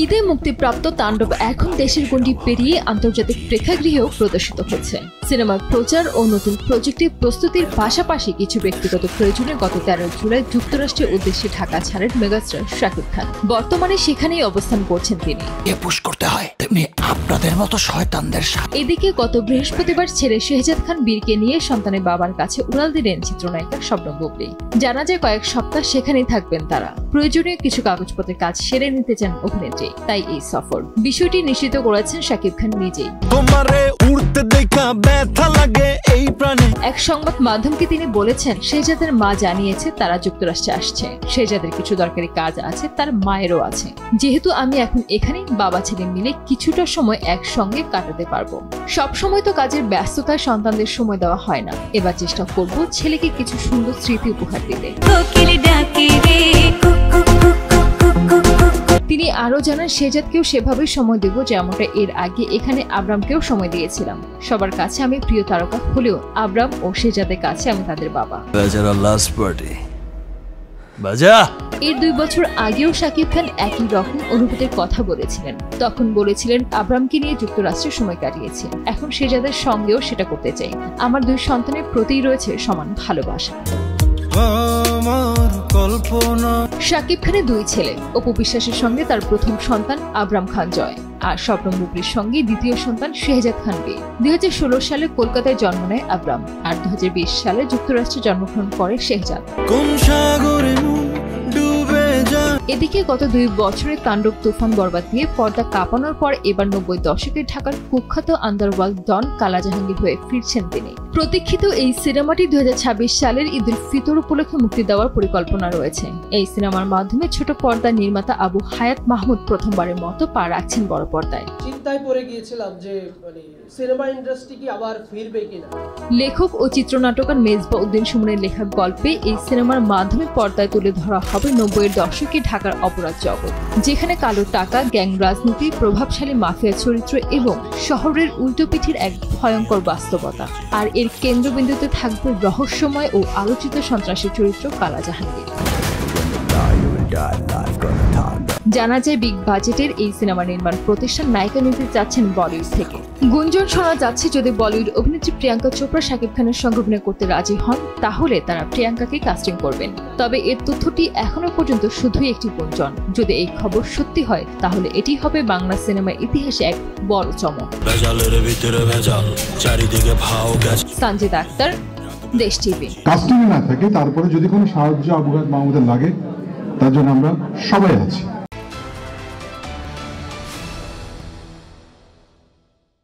ঈদে মুক্তিপ্রাপ্ত তাণ্ডব এখন দেশের গণ্ডি পেরিয়ে আন্তর্জাতিক প্রেক্ষাগৃহেও প্রদর্শিত হচ্ছে। সিনেমার প্রচার ও নতুন প্রজেক্টের প্রস্তুতির পাশাপাশি কিছু ব্যক্তিগত প্রয়োজনে গত 13 জুলাই যুক্তরাষ্ট্রের উদ্দেশ্যে ঢাকা ছাড়েন মেগাস্টার শাকিব খান। বর্তমানে সেখানেই অবস্থান করছেন তিনি। আপনাদের মতো শয়তানদের সাথে। এদিকে গত বৃহস্পতিবার ছেলে শেহজাদ খান বীরকে নিয়ে সন্তানের বাবার কাছে উড়াল দিলেন চিত্রনায়িকা শবনম বুবলী। জানা যায় কয়েক সপ্তাহ সেখানেই থাকবেন তারা। প্রয়োজনীয় কিছু কাগজপত্রের কাজ সেরে নিতে চান অভিনেত্রী, তাই এই সফর। বিষয়টি নিশ্চিত করেছেন শাকিব খান নিজেই। এক সংবাদ মাধ্যমকে তিনি বলেছেন, শেহজাদের মা জানিয়েছে তারা যুক্তরাষ্ট্রে আসছে। শেহজাদের কিছু দরকারি কাজ আছে, তার মায়েরও আছে। যেহেতু আমি এখন এখানে, বাবা ছেলে মিলে কিছুটা সময় একসঙ্গে কাটাতে পারবো। সব সময় তো কাজের ব্যস্ততায় সন্তানদের সময় দেওয়া হয় না। এবার চেষ্টা করব ছেলেকে কিছু সুন্দর স্মৃতি উপহার দিতে। তিনি আরো জানান, শেহজাদকেও সেভাবেই সময় দেব যেমনটা এর আগে এখানে আব্রামকেও সময় দিয়েছিলাম। সবার কাছে আমি প্রিয় তারকা হলেও আব্রাম ও শেহজাদের কাছে আমি তাদের বাবা। এর 2 বছর আগেও শাকিব খান একই রকম অনুভূতির কথা বলেছিলেন। তখন বলেছিলেন, আব্রামকে নিয়ে যুক্তরাষ্ট্রে সময় কাটিয়েছি, এখন শেহজাদের সঙ্গেও সেটা করতে চাই। আমার 2 সন্তানের প্রতিই রয়েছে সমান ভালোবাসা। শাকিব খানের 2 ছেলে, অপু বিশ্বাসের সঙ্গে তার প্রথম সন্তান আবরাম খান জয়, আর শবনম বুবলীর সঙ্গে দ্বিতীয় সন্তান শেহজাদ খান বীর। 2016 সালে কলকাতায় জন্ম নেয় আবরাম, আর 2020 সালে যুক্তরাষ্ট্রে জন্মগ্রহণ করে শেহজাদ। এদিকে গত 2 বছরে তাণ্ডব তুফান বরবাদ নিয়ে পর্দা কাঁপানোর পর এবার 90 দশকে ঢাকার কুখ্যাত আন্ডারওয়ার্ল্ড ডন কালা জাহাঙ্গীর হয়ে ফিরছেন তিনি। প্রতীক্ষিত এই সিনেমাটি 2026 সালের ঈদুল ফিতর উপলক্ষে মুক্তি দেওয়ার পরিকল্পনা রয়েছে। এই সিনেমার মাধ্যমে ছোট পর্দার নির্মাতা আবু হায়াত মাহমুদ প্রথমবারের মতো পা রাখছেন বড় পর্দায়। চিন্তায় পড়ে গিয়েছিলাম যে সিনেমা ইন্ডাস্ট্রি কি আবার ফিরবে কিনা। লেখক ও চিত্রনাট্যকার মেজবা উদ্দিন সুমনের লেখা গল্পে এই সিনেমার মাধ্যমে পর্দায় তুলে ধরা হবে 90-এর দশকে ঢাকার অপরাধ জগৎ, যেখানে কালো টাকা, গ্যাং রাজনীতি, প্রভাবশালী মাফিয়া চরিত্র এবং শহরের উল্টোপিঠির এক ভয়ঙ্কর বাস্তবতা। আর এর কেন্দ্রবিন্দুতে থাকবে রহস্যময় ও আলোচিত সন্ত্রাসী চরিত্র কালা জাহাঙ্গীর। জানা যায়, বিগ বাজেটের এই সিনেমা নির্মাণ প্রতিষ্ঠান নায়িকা নিতে যাচ্ছেন বলিউড থেকে। গুঞ্জন শোনা যাচ্ছে, যদি বলিউড অভিনেত্রী প্রিয়াঙ্কা চোপড়া শাকিব খানের সঙ্গে অভিনয় করতে রাজি হন, তাহলে তারা প্রিয়াঙ্কাকে কাস্টিং করবেন। তবে এর তথ্যটি এখনো পর্যন্ত শুধুই একটি গুঞ্জন। যদি এই খবর সত্যি হয়, তাহলে এটি হবে বাংলা সিনেমার ইতিহাসে এক বড় চমক। সঞ্জিত আক্তার, দেশ টিভি। কাস্টিং না থাকে, তারপরে যদি কোনো সাহায্য আবু হায়াত মাহমুদের লাগে, তার জন্য আমরা সবাই আছি।